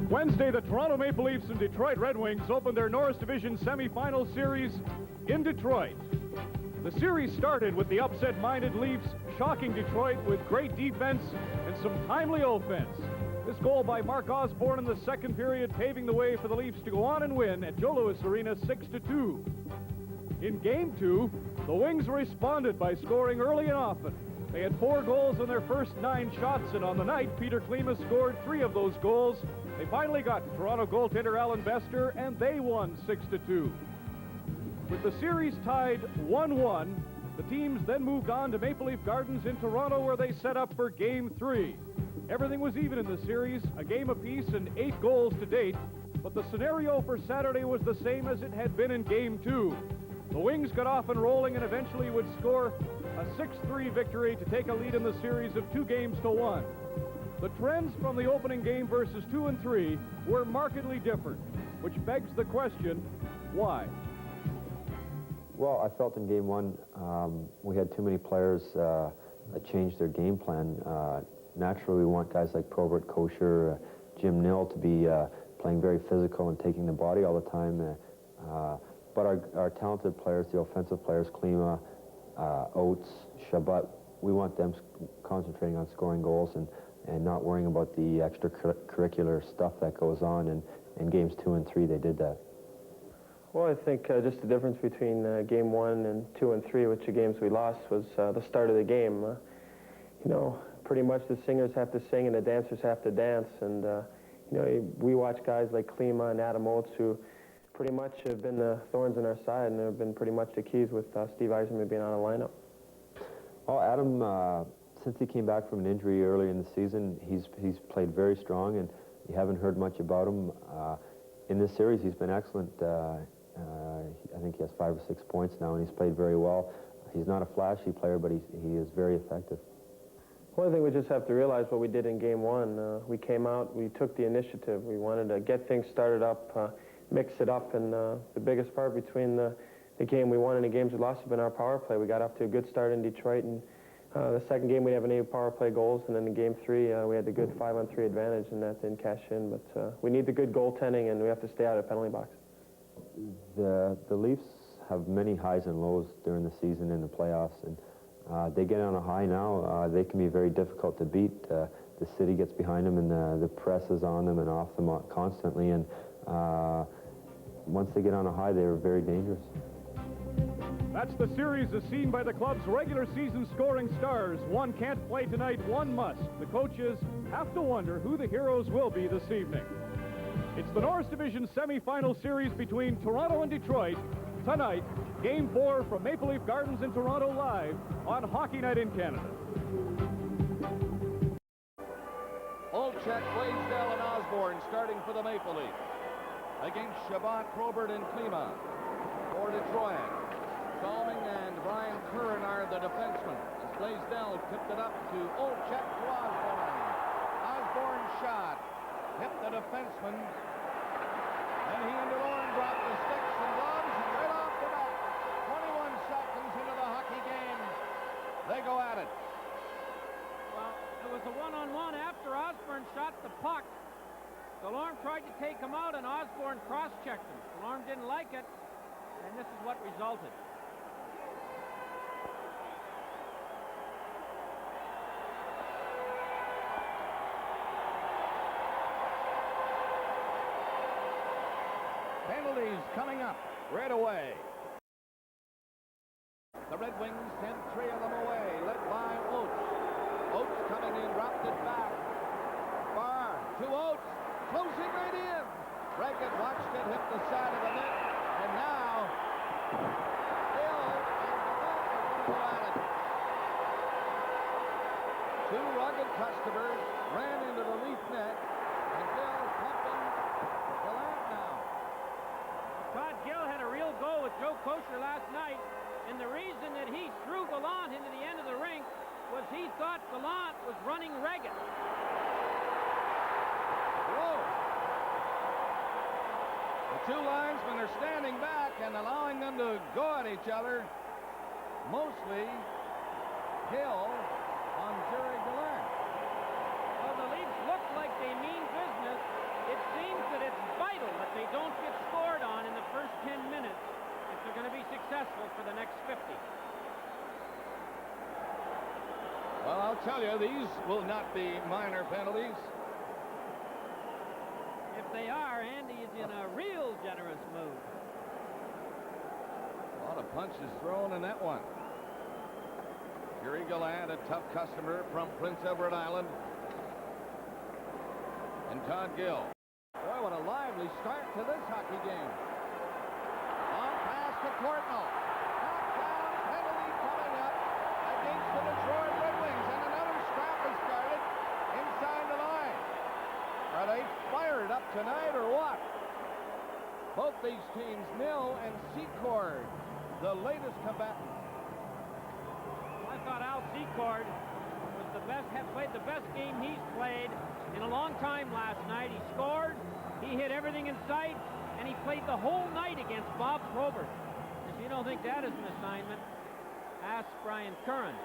Wednesday, the Toronto Maple Leafs and Detroit Red Wings opened their Norris Division semifinal series in Detroit. The series started with the upset-minded Leafs shocking Detroit with great defense and some timely offense. This goal by Mark Osborne in the second period paving the way for the Leafs to go on and win at Joe Louis Arena 6-2. In Game 2, the Wings responded by scoring early and often. They had 4 goals in their first 9 shots, and on the night, Peter Klima scored 3 of those goals. They finally got to Toronto goaltender Alan Bester, and they won 6-2. With the series tied 1-1, the teams then moved on to Maple Leaf Gardens in Toronto, where they set up for Game 3. Everything was even in the series, a game apiece and 8 goals to date, but the scenario for Saturday was the same as it had been in Game 2. The Wings got off and rolling and eventually would score a 6-3 victory to take a lead in the series of 2-1. The trends from the opening game versus 2 and 3 were markedly different, which begs the question, why? Well, I felt in Game 1 we had too many players that changed their game plan. Naturally, we want guys like Probert, Kosher, Jim Nill to be playing very physical and taking the body all the time. But our talented players, the offensive players, Klima, Oates, Shabbat, we want them concentrating on scoring goals and not worrying about the extracurricular stuff that goes on. And in Games 2 and 3, they did that. Well, I think just the difference between Game 1 and 2 and 3, which are games we lost, was the start of the game. You know, pretty much the singers have to sing and the dancers have to dance. And, you know, we watch guys like Klima and Adam Oates who pretty much have been the thorns in our side, and they've been pretty much the keys with Steve Yzerman being on the lineup. Well, Adam, since he came back from an injury early in the season, he's played very strong, and you haven't heard much about him. In this series, he's been excellent. I think he has 5 or 6 points now, and he's played very well. He's not a flashy player, but he is very effective. Well, I think we just have to realize what we did in Game 1. We came out, we took the initiative. We wanted to get things started up, mix it up, and the biggest part between the game we won and the games we lost has been our power play. We got off to a good start in Detroit, and the second game we didn't have any power play goals, and then in Game 3 we had the good 5-on-3 advantage, and that didn't cash in. But we need the good goaltending, and we have to stay out of the penalty box. The Leafs have many highs and lows during the season in the playoffs, and they get on a high now. They can be very difficult to beat. The city gets behind them, and the press is on them and off them constantly, and once they get on a high, they're very dangerous. That's the series as seen by the club's regular season scoring stars. One can't play tonight, one must. The coaches have to wonder who the heroes will be this evening. It's the Norris Division semifinal series between Toronto and Detroit. Tonight, Game 4 from Maple Leaf Gardens in Toronto live on Hockey Night in Canada. Olczyk, Blaisdell, and Osborne starting for the Maple Leafs. Against Shabbat, Probert, and Klima for Detroit. Salming and Brian Curran are the defensemen. As Blaisdell tipped it up to Olczyk to Osborne. Osborne shot. Hit the defenseman. Then he and DeLorme dropped the sticks and gloves, and right off the bat, 21 seconds into the hockey game, they go at it. Well, it was a one-on-one after Osborne shot the puck. DeLorme tried to take him out, and Osborne cross-checked him. DeLorme didn't like it, and this is what resulted. Penalties coming up right away. The Red Wings sent 3 of them away, led by Oates. Oates coming in, dropped it back. Barr to Oates, closing right in. Reagan watched it hit the side of the net, and now Bill and the go at it. 2 rugged customers ran into the Leaf net, and Bill pumping the lamp now. Todd Gill had a real go with Joe Kosher last night, and the reason that he threw Gallant into the end of the rink was he thought Gallant was running Reagan. Whoa! The 2 linesmen are standing back and allowing them to go at each other. Mostly Gill on Jerry Gallant. Well, the Leafs look like they mean business. It seems tell you, these will not be minor penalties. If they are, Andy is in a real generous mood. A lot of punches thrown in that one. Jerry Gallant, a tough customer from Prince Edward Island. And Todd Gill. Boy, what a lively start to this hockey game. Long pass to Courtnall. Knocked down, penalty coming up against the Detroit Red Wings. And another scrap has started inside the line. Are they fired up tonight or what? Both these teams, Nil and Secord, the latest combatant. I thought Al Secord was played the best game he's played in a long time last night. He scored, he hit everything in sight, and he played the whole night against Bob Probert. If you don't think that is an assignment, ask Brian Curran.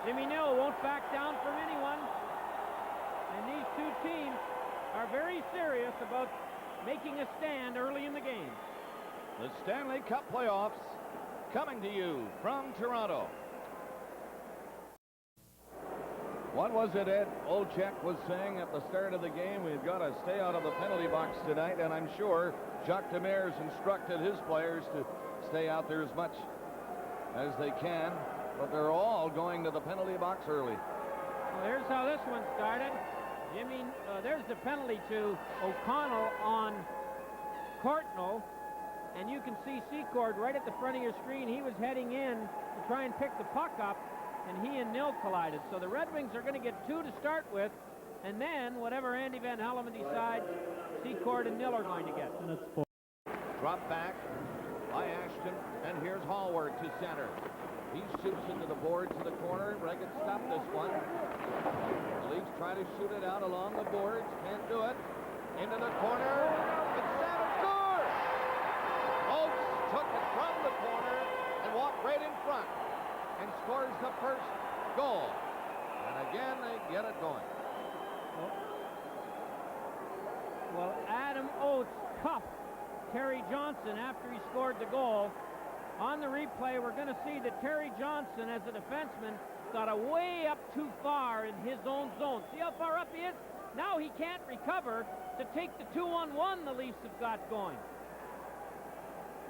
Jimmy Nill won't back down from anyone, and these two teams are very serious about making a stand early in the game. The Stanley Cup playoffs coming to you from Toronto. What was it Ed Olczyk was saying at the start of the game? We've got to stay out of the penalty box tonight, and I'm sure Jacques Demers instructed his players to stay out there as much as they can, but they're all going to the penalty box early. Well, here's how this one started. Jimmy, there's the penalty to O'Connell on Courtnall, and you can see Secord right at the front of your screen. He was heading in to try and pick the puck up, and he and Nil collided. So the Red Wings are going to get two to start with, and then whatever Andy Van Hellemond decides, Secord and Nil are going to get. Drop back by Ashton, and here's Hallward to center. He shoots into the boards in the corner. Reagan stopped this one. The Leafs try to shoot it out along the boards. Can't do it. Into the corner. It's Savage scores! Oates took it from the corner and walked right in front and scores the first goal. And again, they get it going. Well, Adam Oates cuffed Terry Johnson after he scored the goal. On the replay, we're going to see that Terry Johnson, as a defenseman, got way up too far in his own zone. See how far up he is? Now he can't recover to take the 2-on-1 the Leafs have got going.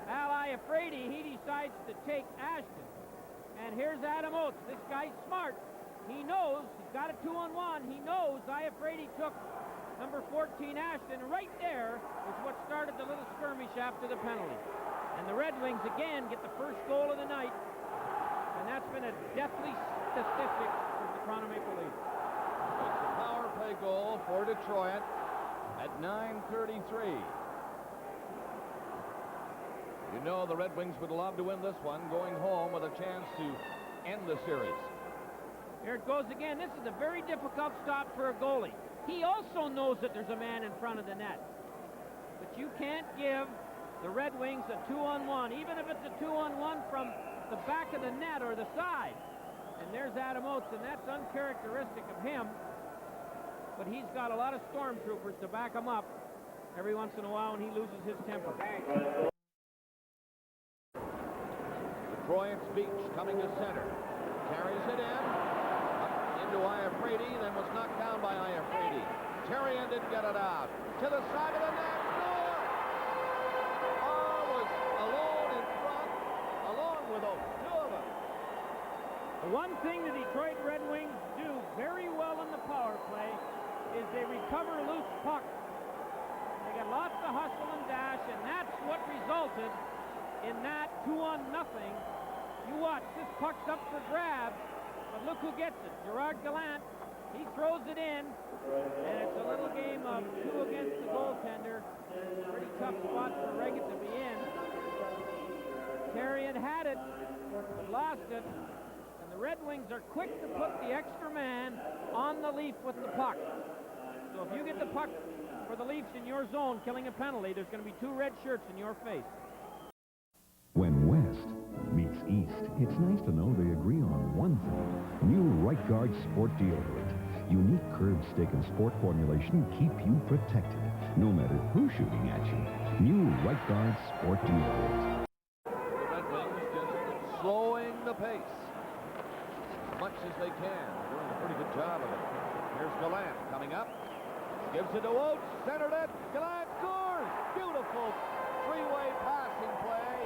Al Iafrate, he decides to take Ashton. And here's Adam Oates. This guy's smart. He knows he's got a 2-on-1. He knows Iafrate took number 14 Ashton. Right there is what started the little skirmish after the penalty. And the Red Wings again get the first goal of the night. And that's been a deathly statistic for the Toronto Maple Leafs. It's a power play goal for Detroit at 9:33. You know the Red Wings would love to win this one, going home with a chance to end the series. Here it goes again. This is a very difficult stop for a goalie. He also knows that there's a man in front of the net. But you can't give the Red Wings a 2-on-1, even if it's a 2-on-1 from the back of the net or the side. And there's Adam Oates, and that's uncharacteristic of him. But he's got a lot of stormtroopers to back him up every once in a while when he loses his temper. Detroit's Beach coming to center. Carries it in. Up into Iafrate, then was knocked down by Iafrate. Terrien didn't get it out. To the side of the net. Score! Barr was alone in front, along with two of them. The one thing the Detroit Red Wings do very well in the power play is they recover loose pucks. They get lots of hustle and dash, and that's what resulted in that 2-0. You watch, this puck's up for grabs, but look who gets it. Gerard Gallant. He throws it in, and it's a little game of two against the goaltender. Pretty tough spot for Reagan to be in. Terrien had it, but lost it. And the Red Wings are quick to put the extra man on the Leaf with the puck. So if you get the puck for the Leafs in your zone, killing a penalty, there's going to be two red shirts in your face. When West meets East, it's nice to know they agree on one thing. New Right Guard Sport Deodorant. Unique curb stick and sport formulation keep you protected, no matter who's shooting at you. New Right Guard Sport Deodorant. The Red Wings just slowing the pace as much as they can. They're doing a pretty Gives it to Oates, centered it, Gallant scores! Beautiful three-way passing play.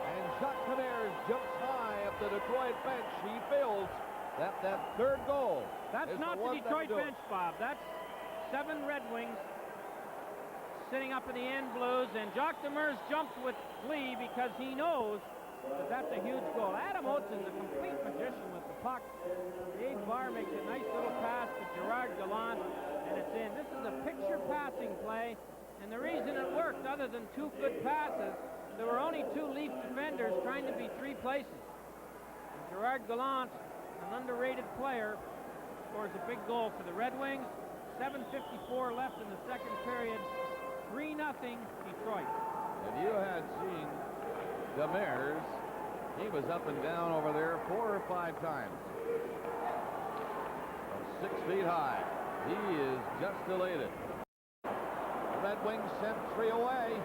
And Jacques Demers jumps high up the Detroit bench. He feels that third goal. That's not the Detroit bench, Bob. That's 7 Red Wings sitting up in the end blues, and Jacques Demers jumps with glee because he knows that that's a huge goal. Adam Oates is a complete magician with the puck. Dave Barr makes a nice little pass to Gerard Gallant, and it's in. This is a picture passing play, and the reason it worked, other than 2 good passes, there were only 2 Leaf defenders trying to be 3 places. And Gerard Gallant, an underrated player, scores a big goal for the Red Wings. 7:54 left in the second period. 3-0 Detroit. If you had seen Demers, he was up and down over there 4 or 5 times. From 6 feet high. He is just elated. The Red Wings sent 3 away.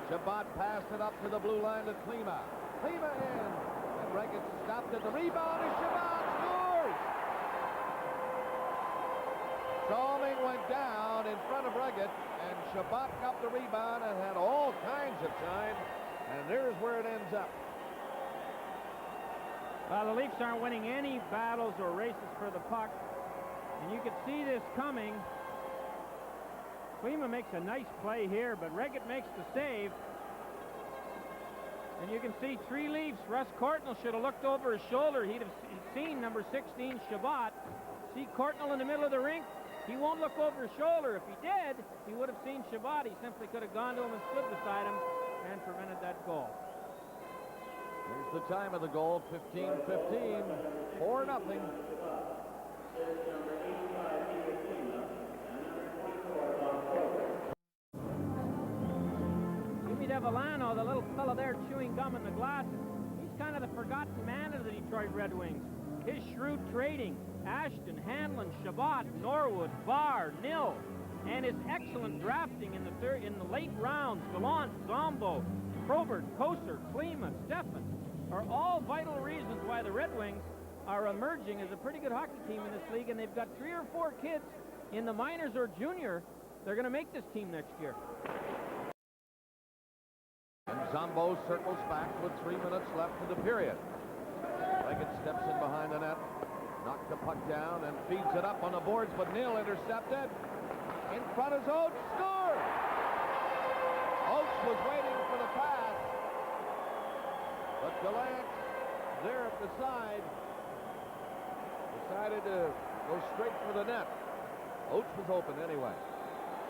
Chabot passed it up to the blue line to Klima. Klima in. And Reggett stopped at the rebound, and Chabot scores! Salming went down in front of Reggett, and Chabot got the rebound and had all kinds of time. And there's where it ends up. Well, the Leafs aren't winning any battles or races for the puck. And you could see this coming. Klima makes a nice play here, but Reggett makes the save. And you can see 3 Leafs. Russ Courtnall should have looked over his shoulder. He'd have seen number 16, Chabot. See Courtnall in the middle of the rink? He won't look over his shoulder. If he did, he would have seen Chabot. He simply could have gone to him and stood beside him and prevented that goal. Here's the time of the goal, 15-15, 4-0. Jimmy Devellano, the little fellow there chewing gum in the glasses, he's kind of the forgotten man of the Detroit Red Wings. His shrewd trading, Ashton, Hanlon, Chabot, Norwood, Barr, Nil, and his excellent drafting in the late rounds, Gallant, Zombo, Probert, Kosar, Klima, Stefan, are all vital reasons why the Red Wings are emerging as a pretty good hockey team in this league, and they've got 3 or 4 kids in the minors or junior. They're going to make this team next year. And Zombo circles back with 3 minutes left in the period. Reggett steps in behind the net, knocked the puck down, and feeds it up on the boards, but Neal intercepted. In front is Oates, scores! Oates was waiting for the pass, but Gallant, there at the side, decided to go straight for the net. Oates was open anyway.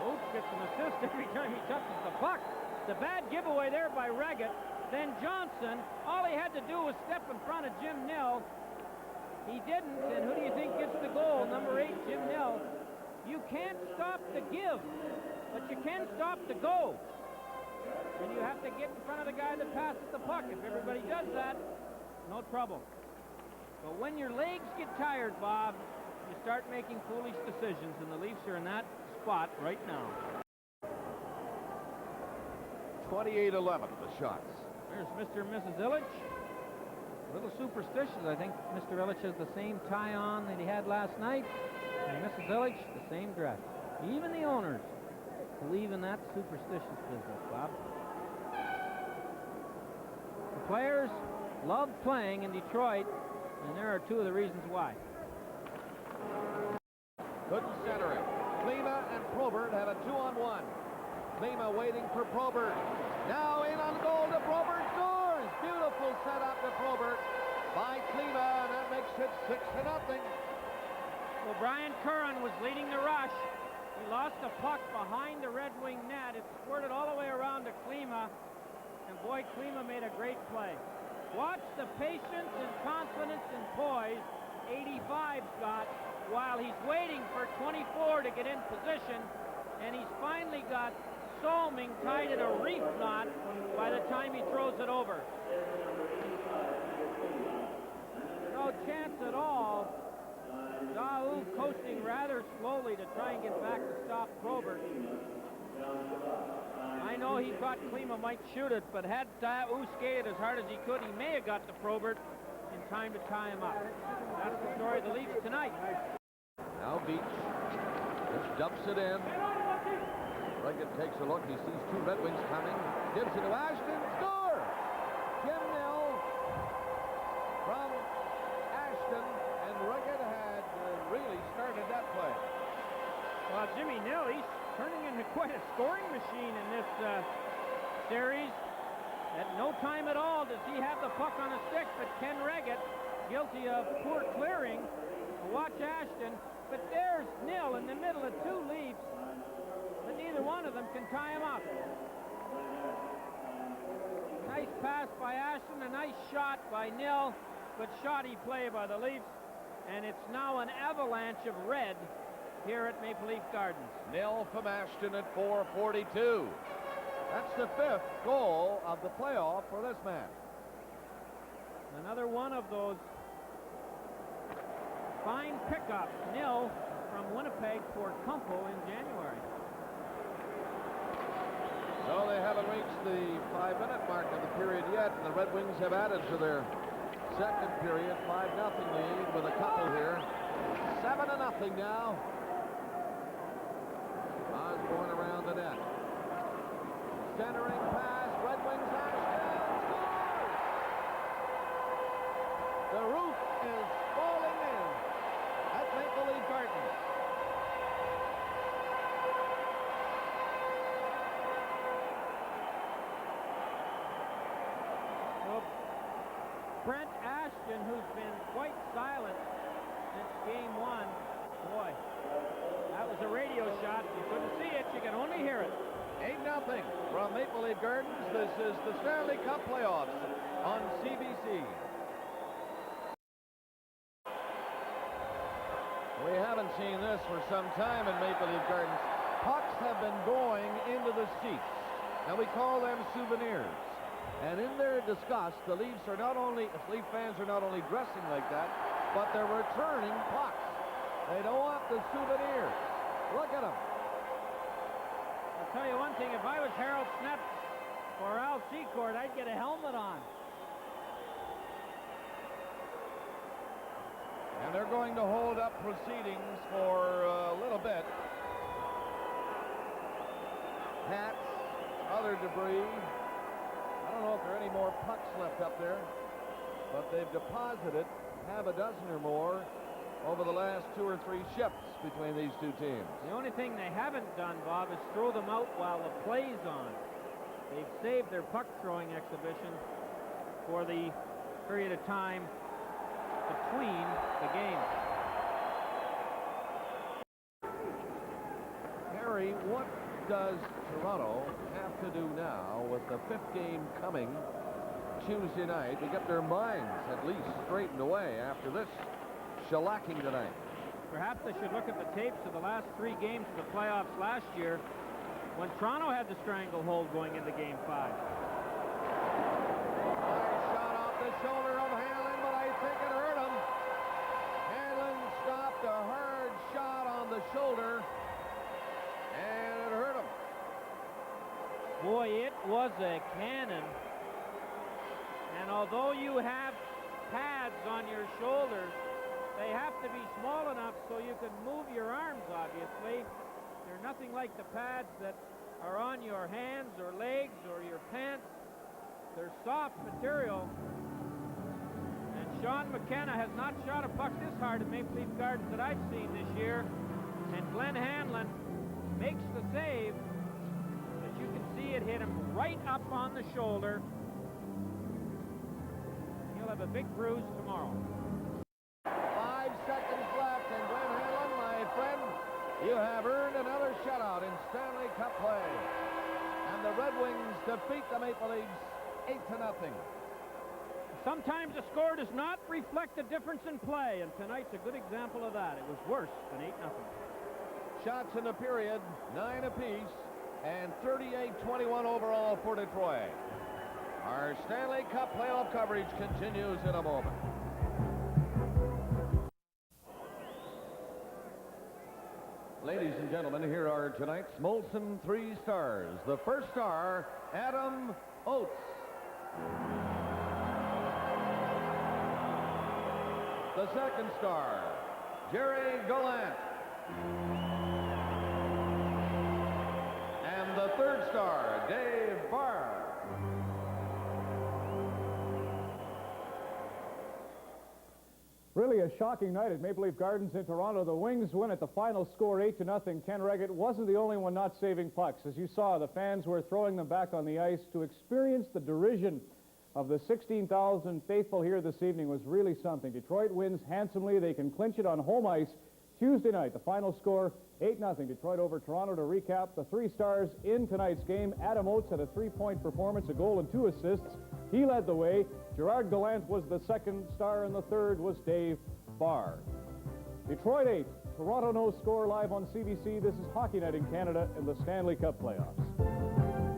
Oates gets an assist every time he touches the puck. The bad giveaway there by Reggett. Then Johnson, all he had to do was step in front of Jim Nill. He didn't, and who do you think gets the goal? Number 8, Jim Nill. You can't stop the give, but you can stop the go. And you have to get in front of the guy that passes the puck. If everybody does that, no trouble. But when your legs get tired, Bob, you start making foolish decisions, and the Leafs are in that spot right now. 28-11, the shots. There's Mr. and Mrs. Illich. A little superstitious. I think Mr. Illich has the same tie on that he had last night. And Mrs. Illich, the same dress. Even the owners believe in that superstitious business, Bob. The players love playing in Detroit, and there are 2 of the reasons why. Couldn't center it. Klima and Probert had a 2-on-1. Klima waiting for Probert. Now in on goal to Probert, scores! Beautiful setup to Probert by Klima, and that makes it 6-0. Well, Brian Curran was leading the rush. He lost the puck behind the Red Wing net. It squirted all the way around to Klima, and boy, Klima made a great play. Watch the patience and confidence and poise 85's got while he's waiting for 24 to get in position, and he's finally got Salming tied in a reef knot by the time he throws it over. No chance at all. Daou coasting rather slowly to try and get back to stop Probert. I know he thought Klima might shoot it, but had Daou skated as hard as he could, he may have got to Probert in time to tie him up. That's the story of the Leafs tonight. Now Beach Just dumps it in. Rickett takes a look. He sees two Red Wings coming. Gives it to Ashton. Score! Jim Nill from Ashton. And Rickett had really started that play. Well, Jimmy Nill, he's turning into quite a scoring machine in this series. At no time at all does he have the puck on a stick, but Ken Reggett, guilty of poor clearing, watch Ashton. But there's Nill in the middle of two Leafs, but neither one of them can tie him up. Nice pass by Ashton, a nice shot by Nill, but shoddy play by the Leafs, and it's now an avalanche of red here at Maple Leaf Gardens. Nill from Ashton at 4:42. That's the 5th goal of the playoff for this man. Another one of those fine pickups. Nill from Winnipeg for Kumpo in January. So they haven't reached the 5-minute mark of the period yet, and the Red Wings have added to their second period 5-0 lead with a couple here. 7-0 now. Osborne around the net. Centering pass, Red Wings Ashton scores! The roof is falling in at Maple Leaf Gardens. Well, Brent Ashton, who's been quite silent since game one, boy, that was a radio shot. You couldn't see it, you can only hear it. 8-0 from Maple Leaf Gardens. This is the Stanley Cup playoffs on CBC. We haven't seen this for some time in Maple Leaf Gardens. Pucks have been going into the seats. Now we call them souvenirs. And in their disgust, the Leaf fans are not only dressing like that, but they're returning pucks. They don't want the souvenirs. Look at them. I'll tell you one thing, if I was Harold Snepp or Al Secord, I'd get a helmet on. And they're going to hold up proceedings for a little bit. Hats, other debris. I don't know if there are any more pucks left up there, but they've deposited half a dozen or more over the last 2 or 3 shifts between these two teams. The only thing they haven't done, Bob, is throw them out while the play's on. They've saved their puck throwing exhibition for the period of time between the games. Harry, what does Toronto have to do now with the 5th game coming Tuesday night to get their minds at least straightened away after this shellacking tonight? Perhaps they should look at the tapes of the last 3 games of the playoffs last year when Toronto had the stranglehold going into Game 5. Nice shot off the shoulder of Hanlon, but I think it hurt him. Hanlon stopped a hard shot on the shoulder, and it hurt him. Boy, it was a cannon. And although you have pads on your shoulders, they have to be small enough so you can move your arms, obviously. They're nothing like the pads that are on your hands or legs or your pants. They're soft material. And Sean McKenna has not shot a puck this hard at Maple Leaf Gardens that I've seen this year. And Glenn Hanlon makes the save. As you can see, it hit him right up on the shoulder. He'll have a big bruise tomorrow. 5 seconds left, and Glenn Hanlon, my friend, you have earned another shutout in Stanley Cup play. And the Red Wings defeat the Maple Leafs 8-0. Sometimes the score does not reflect the difference in play, and tonight's a good example of that. It was worse than 8-0. Shots in the period, 9 apiece, and 38-21 overall for Detroit. Our Stanley Cup playoff coverage continues in a moment. Ladies and gentlemen, here are tonight's Molson 3 stars. The first star, Adam Oates. The second star, Jerry Gallant. star, Dave Barr. Really a shocking night at Maple Leaf Gardens in Toronto. The Wings win at the final score 8-0. Ken Reggett wasn't the only one not saving pucks. As you saw, the fans were throwing them back on the ice. To experience the derision of the 16,000 faithful here this evening was really something. Detroit wins handsomely. They can clinch it on home ice Tuesday night. The final score 8-0. Detroit over Toronto. To recap, the three stars in tonight's game: Adam Oates had a 3-point performance, a goal and 2 assists. He led the way. Gerard Gallant was the second star, and the third was Dave Barr. Detroit 8, Toronto no score, live on CBC. This is Hockey Night in Canada in the Stanley Cup playoffs.